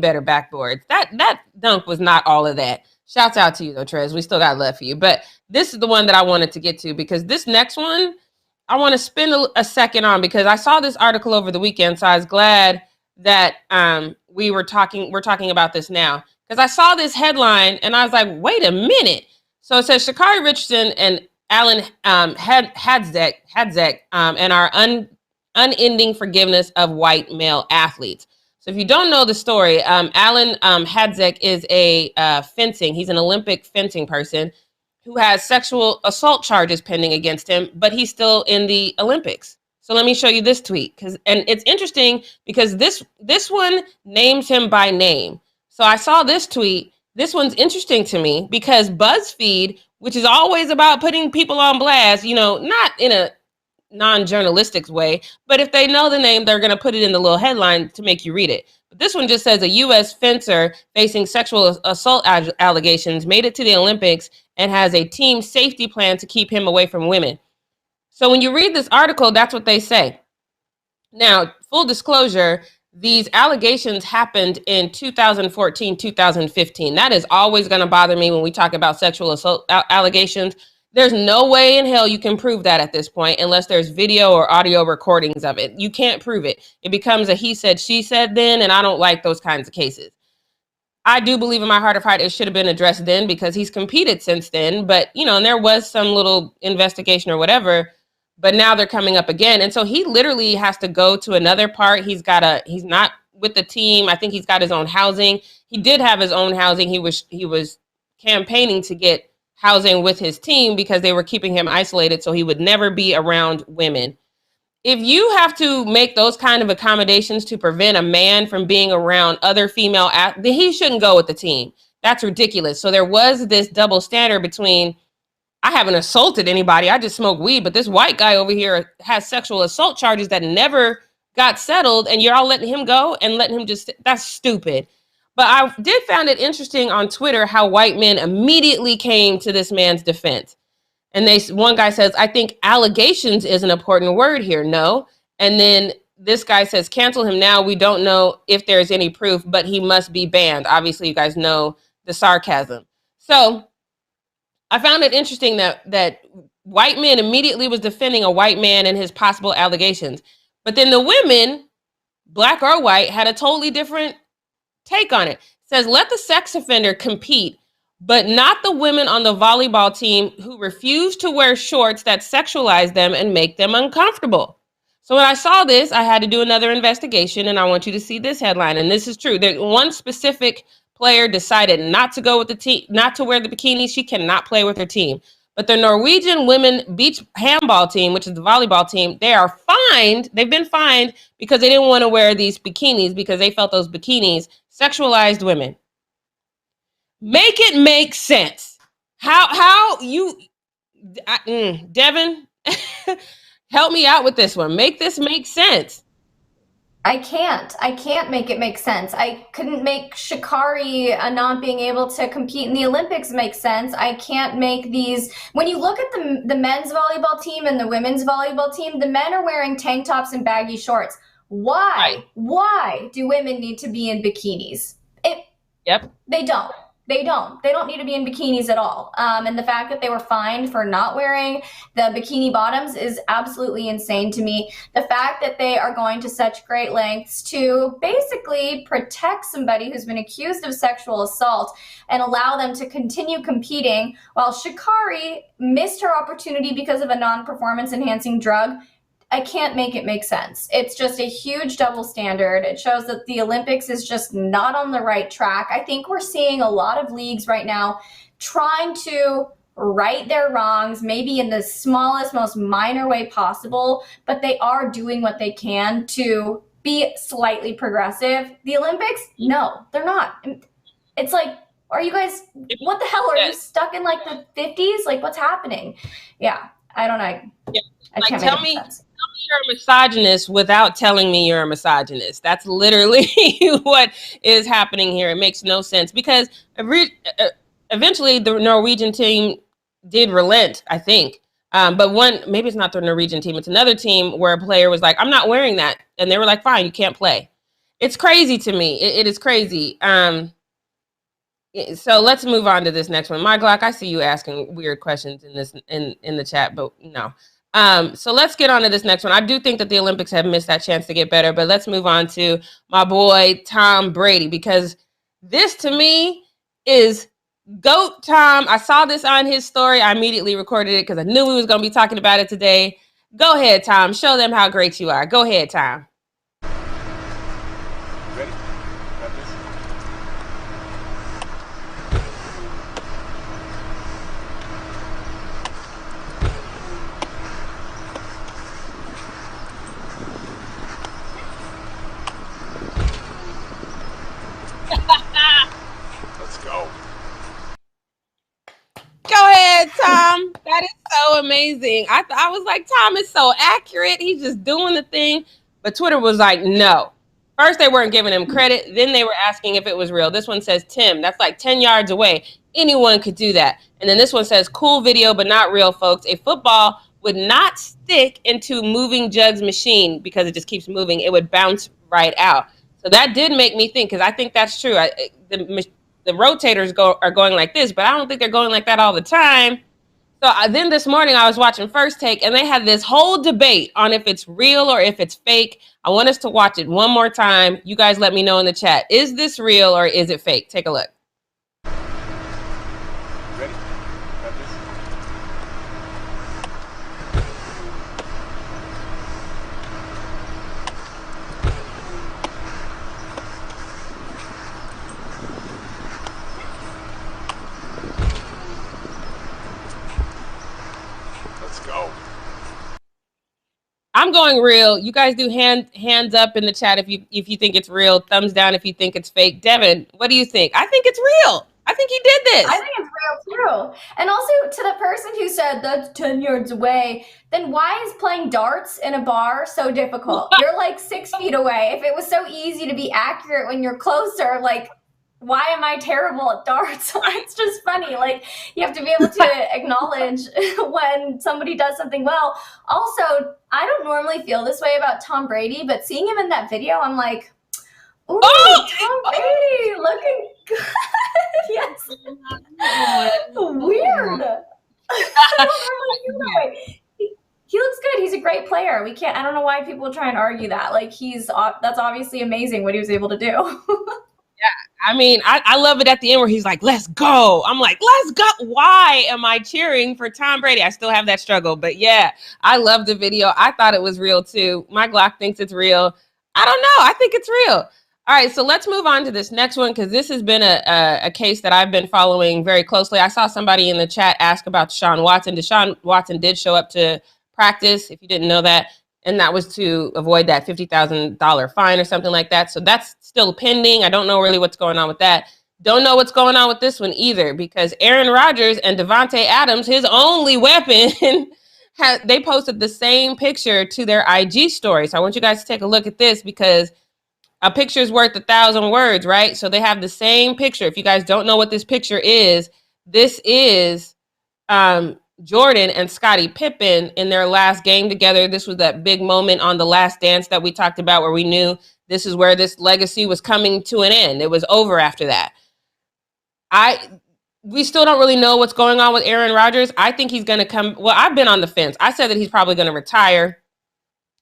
better backboards. That dunk was not all of that. Shouts out to you though, TREZZ. We still got love for you. But this is the one that I wanted to get to because this next one I want to spend a second on because I saw this article over the weekend. So I was glad that we're talking about this now because I saw this headline and I was like, wait a minute. So it says Sha'Carri Richardson and Alan Hadzek and our unending forgiveness of white male athletes. So if you don't know the story, Alan Hadzek is a fencing. He's an Olympic fencing person who has sexual assault charges pending against him, but he's still in the Olympics. So let me show you this tweet and it's interesting because this one names him by name. So I saw this tweet. This one's interesting to me because BuzzFeed, which is always about putting people on blast, not in a non-journalistic way, but if they know the name, they're going to put it in the little headline to make you read it. But this one just says a U.S. fencer facing sexual assault allegations made it to the Olympics and has a team safety plan to keep him away from women. So when you read this article, that's what they say. Now, full disclosure, these allegations happened in 2014, 2015. That is always going to bother me when we talk about sexual assault allegations. There's no way in hell you can prove that at this point unless there's video or audio recordings of it. You can't prove it. It becomes a he said, she said then, and I don't like those kinds of cases. I do believe in my heart of heart it should have been addressed then because he's competed since then. But, and there was some little investigation or whatever. But now they're coming up again. And so he literally has to go to another part. He's not with the team. I think he's got his own housing. He did have his own housing. He was campaigning to get housing with his team because they were keeping him isolated so he would never be around women. If you have to make those kind of accommodations to prevent a man from being around other female then he shouldn't go with the team. That's ridiculous. So there was this double standard between I haven't assaulted anybody. I just smoke weed. But this white guy over here has sexual assault charges that never got settled. And you're all letting him go and letting him that's stupid. But I did find it interesting on Twitter how white men immediately came to this man's defense. And one guy says, I think allegations is an important word here. No. And then this guy says, cancel him now. We don't know if there's any proof, but he must be banned. Obviously, you guys know the sarcasm. So I found it interesting that white men immediately was defending a white man and his possible allegations. But then the women, black or white, had a totally different take on it. It says, let the sex offender compete, but not the women on the volleyball team who refuse to wear shorts that sexualize them and make them uncomfortable. So when I saw this, I had to do another investigation, and I want you to see this headline. And this is true. There's one specific player decided not to go with the team, not to wear the bikini. She cannot play with her team. But the Norwegian women beach handball team, which is the volleyball team, they are fined. They've been fined because they didn't want to wear these bikinis because they felt those bikinis sexualized women. Make it make sense. How you, Devin, help me out with this one. Make this make sense. I can't make it make sense. I couldn't make Sha'Carri not being able to compete in the Olympics make sense. I can't make these. When you look at the men's volleyball team and the women's volleyball team, the men are wearing tank tops and baggy shorts. Why? Right. Why do women need to be in bikinis? Yep. They don't. They don't. They don't need to be in bikinis at all. And the fact that they were fined for not wearing the bikini bottoms is absolutely insane to me. The fact that they are going to such great lengths to basically protect somebody who's been accused of sexual assault and allow them to continue competing while Sha'Carri missed her opportunity because of a non-performance enhancing drug. I can't make it make sense. It's just a huge double standard. It shows that the Olympics is just not on the right track. I think we're seeing a lot of leagues right now trying to right their wrongs, maybe in the smallest, most minor way possible, but they are doing what they can to be slightly progressive. The Olympics, no, they're not. It's like, are you guys, what the hell? Are you stuck in like the 50s? Like, what's happening? Yeah, I don't know. I can't make any sense. You're a misogynist without telling me you're a misogynist. That's literally what is happening here. It makes no sense because eventually the Norwegian team did relent, I think. But maybe it's not the Norwegian team. It's another team where a player was like, I'm not wearing that. And they were like, fine, you can't play. It's crazy to me. It is crazy. So let's move on to this next one. My Glock, I see you asking weird questions in the chat, but no. So let's get on to this next one. I do think that the Olympics have missed that chance to get better, but let's move on to my boy, Tom Brady, because this to me is GOAT Tom. I saw this on his story. I immediately recorded it because I knew we was going to be talking about it today. Go ahead, Tom. Show them how great you are. Go ahead, Tom. Ready? Got this? Let's go. Go ahead, Tom. That is so amazing. I was like, Tom is so accurate. He's just doing the thing. But Twitter was like, no. First, they weren't giving him credit. Then they were asking if it was real. This one says, Tim, that's like 10 yards away. Anyone could do that. And then this one says, cool video, but not real, folks. A football would not stick into moving Jug's machine because it just keeps moving. It would bounce right out. So that did make me think, because I think that's true. The rotators are going like this, but I don't think they're going like that all the time. So then this morning I was watching First Take, and they had this whole debate on if it's real or if it's fake. I want us to watch it one more time. You guys let me know in the chat. Is this real or is it fake? Take a look. Ready? Got this? Let's go. I'm going real. You guys do hands up in the chat if you think it's real. Thumbs down if you think it's fake. Devin, what do you think? I think it's real. I think he did this. I think it's real too. And also to the person who said that's 10 yards away, then why is playing darts in a bar so difficult? You're like 6 feet away. If it was so easy to be accurate when you're closer, like, why am I terrible at darts? It's just funny. Like, you have to be able to acknowledge when somebody does something well. Also, I don't normally feel this way about Tom Brady, but seeing him in that video, I'm like, ooh, Tom Brady, looking good. Yes. Weird. I don't normally feel that way. He looks good. He's a great player. I don't know why people try and argue that. Like, that's obviously amazing what he was able to do. I mean, I love it at the end where he's like, let's go. I'm like, let's go. Why am I cheering for Tom Brady? I still have that struggle. But yeah, I love the video. I thought it was real too. My Glock thinks it's real. I don't know. I think it's real. All right, so let's move on to this next one because this has been a case that I've been following very closely. I saw somebody in the chat ask about Deshaun Watson. Deshaun Watson did show up to practice, if you didn't know that. And that was to avoid that $50,000 fine or something like that. So that's still pending. I don't know really what's going on with that. Don't know what's going on with this one either, because Aaron Rodgers and Davante Adams, his only weapon, they posted the same picture to their IG story. So I want you guys to take a look at this because a picture is worth 1,000 words, right? So they have the same picture. If you guys don't know what this picture is, this is Jordan and Scottie Pippen in their last game together. This was that big moment on The Last Dance that we talked about where we knew this is where this legacy was coming to an end. It was over after that. We still don't really know what's going on with Aaron Rodgers. I think he's going to come. Well, I've been on the fence. I said that he's probably going to retire,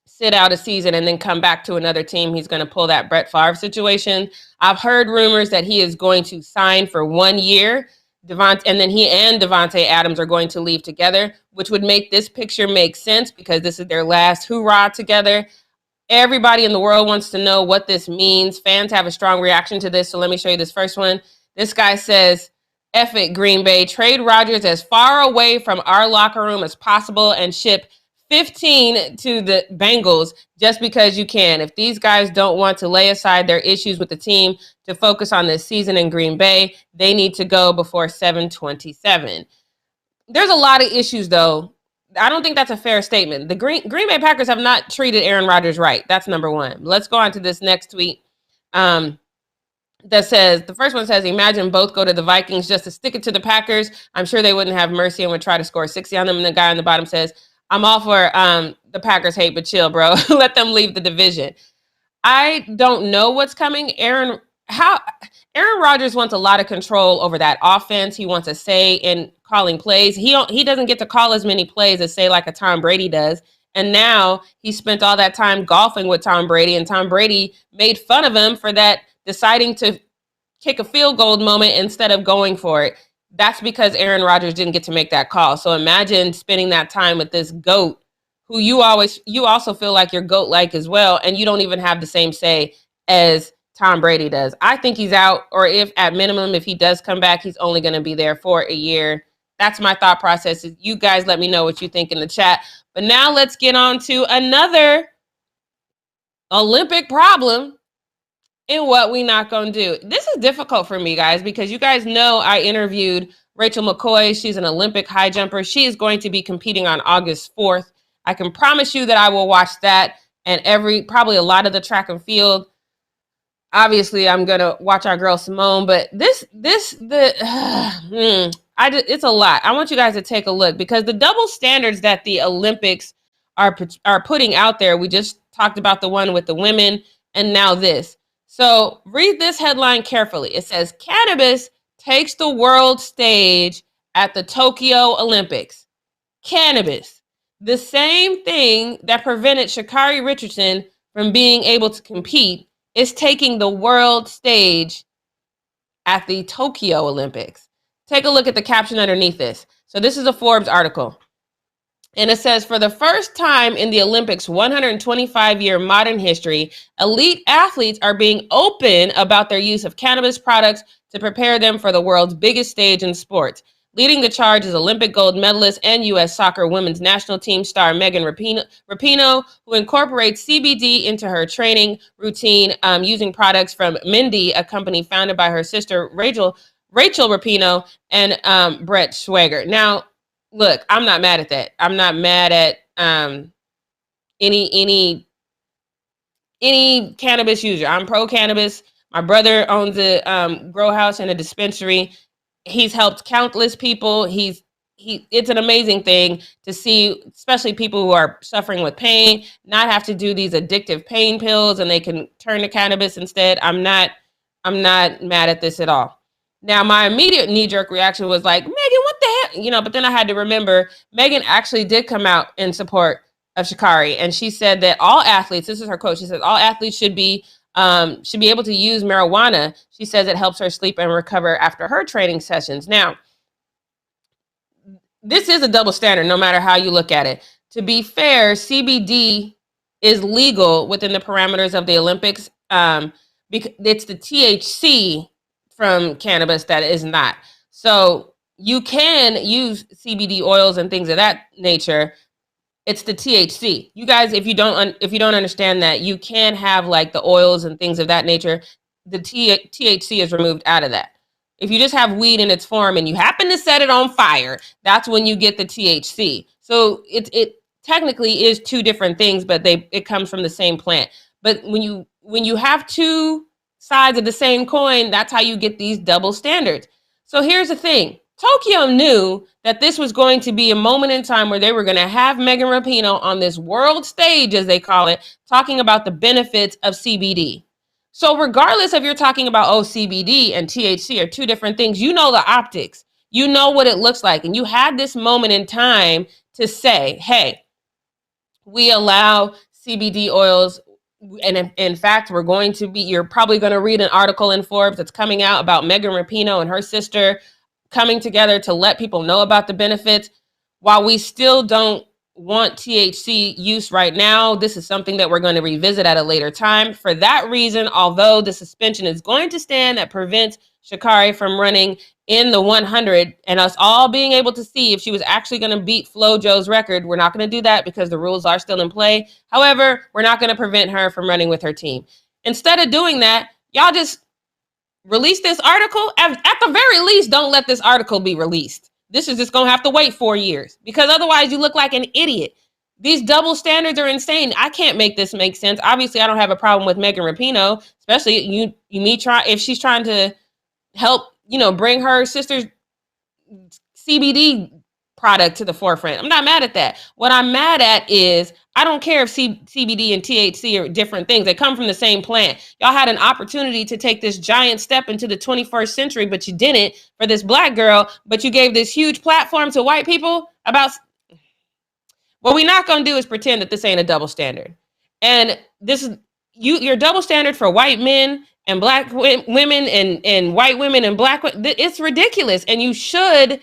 sit out a season, and then come back to another team. He's going to pull that Brett Favre situation. I've heard rumors that he is going to sign for 1 year. And then he and Davante Adams are going to leave together, which would make this picture make sense because this is their last hoorah together. Everybody in the world wants to know what this means. Fans have a strong reaction to this, so let me show you this first one. This guy says, F it, Green Bay. Trade Rodgers as far away from our locker room as possible and ship 15 to the Bengals just because you can. If these guys don't want to lay aside their issues with the team to focus on this season in Green Bay, they need to go before 7/27. There's a lot of issues, though. I don't think that's a fair statement. The Green Bay Packers have not treated Aaron Rodgers right. That's number one. Let's go on to this next tweet. That says, the first one says, imagine both go to the Vikings just to stick it to the Packers. I'm sure they wouldn't have mercy and would try to score 60 on them. And the guy on the bottom says, I'm all for the Packers hate, but chill, bro. Let them leave the division. I don't know what's coming. Aaron Rodgers wants a lot of control over that offense. He wants a say in calling plays. He doesn't get to call as many plays as, say, like a Tom Brady does. And now he spent all that time golfing with Tom Brady, and Tom Brady made fun of him for that, deciding to kick a field goal moment instead of going for it. That's because Aaron Rodgers didn't get to make that call. So imagine spending that time with this GOAT who you also feel like you're GOAT-like as well, and you don't even have the same say as Tom Brady does. I think he's out, or if at minimum, if he does come back, he's only going to be there for a year. That's my thought process. You guys let me know what you think in the chat. But now let's get on to another Olympic problem in what we not gonna do. This is difficult for me, guys, because you guys know I interviewed Rachel McCoy. She's an Olympic high jumper. She is going to be competing on August 4th. I can promise you that I will watch that and probably a lot of the track and field. Obviously, I'm gonna watch our girl Simone, but it's a lot. I want you guys to take a look because the double standards that the Olympics are putting out there. We just talked about the one with the women, and now this. So read this headline carefully. It says, cannabis takes the world stage at the Tokyo Olympics. Cannabis, the same thing that prevented Sha'Carri Richardson from being able to compete, is taking the world stage at the Tokyo Olympics. Take a look at the caption underneath this. So this is a Forbes article. And it says, for the first time in the Olympics' 125-year modern history, elite athletes are being open about their use of cannabis products to prepare them for the world's biggest stage in sports. Leading the charge is Olympic gold medalist and U.S. soccer women's national team star Megan Rapinoe, who incorporates CBD into her training routine using products from Mindy, a company founded by her sister Rachel Rapinoe and Brett Schwager. Now, look, I'm not mad at that. I'm not mad at any cannabis user. I'm pro cannabis. My brother owns a grow house and a dispensary. He's helped countless people. It's an amazing thing to see, especially people who are suffering with pain, not have to do these addictive pain pills and they can turn to cannabis instead. I'm not mad at this at all. Now, my immediate knee-jerk reaction was like, Megan, what the hell? But then I had to remember Megan actually did come out in support of Sha'Carri, and she said that all athletes, this is her quote, she said, all athletes should be able to use marijuana. She says it helps her sleep and recover after her training sessions. Now, this is a double standard, no matter how you look at it. To be fair, CBD is legal within the parameters of the Olympics. Because it's the THC from cannabis that is not. So you can use CBD oils and things of that nature. It's the THC. You guys, if you don't understand that, you can have like the oils and things of that nature. The THC is removed out of that. If you just have weed in its form and you happen to set it on fire, that's when you get the THC. So it technically is two different things, but it comes from the same plant. But when you have two sides of the same coin, that's how you get these double standards. So here's the thing. Tokyo knew that this was going to be a moment in time where they were going to have Megan Rapinoe on this world stage, as they call it, talking about the benefits of CBD. So regardless if you're talking about, oh, CBD and THC are two different things, you know the optics, you know what it looks like. And you had this moment in time to say, hey, we allow CBD oils. And in fact, you're probably going to read an article in Forbes that's coming out about Megan Rapinoe and her sister coming together to let people know about the benefits. While we still don't want THC use right now, this is something that we're going to revisit at a later time. For that reason, although the suspension is going to stand, that prevents Sha'Carri from running in the 100 and us all being able to see if she was actually going to beat FloJo's record. We're not going to do that because the rules are still in play. However, we're not going to prevent her from running with her team. Instead of doing that, y'all just release this article. At the very least, don't let this article be released. This is just going to have to wait 4 years because otherwise you look like an idiot. These double standards are insane. I can't make this make sense. Obviously, I don't have a problem with Megan Rapinoe, especially if she's trying to help, bring her sister's CBD product to the forefront. I'm not mad at that. What I'm mad at is I don't care if CBD and THC are different things. They come from the same plant. Y'all had an opportunity to take this giant step into the 21st century, but you didn't for this Black girl, but you gave this huge platform to white people about... What we're not going to do is pretend that this ain't a double standard. And this is your double standard for white men and Black women and white women and Black women. It's ridiculous. And you should,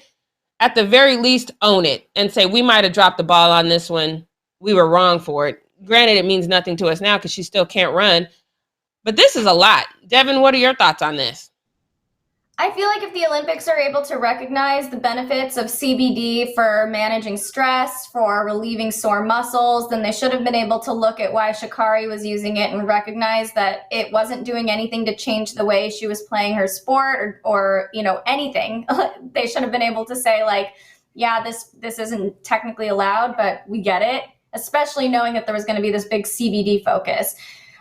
at the very least, own it and say, we might have dropped the ball on this one. We were wrong for it. Granted, it means nothing to us now because she still can't run. But this is a lot. Devin, what are your thoughts on this? I feel like if the Olympics are able to recognize the benefits of CBD for managing stress, for relieving sore muscles, then they should have been able to look at why Sha'Carri was using it and recognize that it wasn't doing anything to change the way she was playing her sport or anything. They should have been able to say, like, yeah, this isn't technically allowed, but we get it, especially knowing that there was going to be this big CBD focus.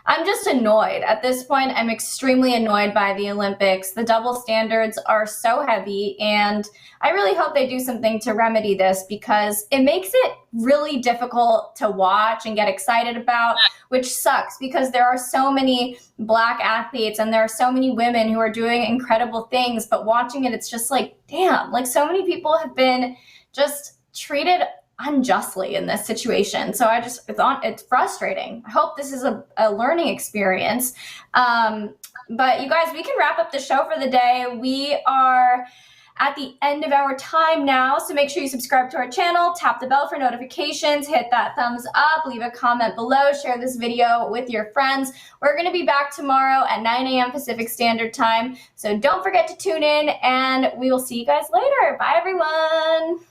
I'm just annoyed. At this point, I'm extremely annoyed by the Olympics. The double standards are so heavy, and I really hope they do something to remedy this because it makes it really difficult to watch and get excited about, which sucks because there are so many Black athletes and there are so many women who are doing incredible things, but watching it, it's just like, damn, like so many people have been just treated unjustly in this situation. So it's frustrating. I hope this is a learning experience. But you guys, we can wrap up the show for the day. We are at the end of our time now, so make sure you subscribe to our channel, tap the bell for notifications, hit that thumbs up, leave a comment below, share this video with your friends. We're going to be back tomorrow at 9 a.m. Pacific Standard Time, so don't forget to tune in, and we will see you guys later. Bye, everyone.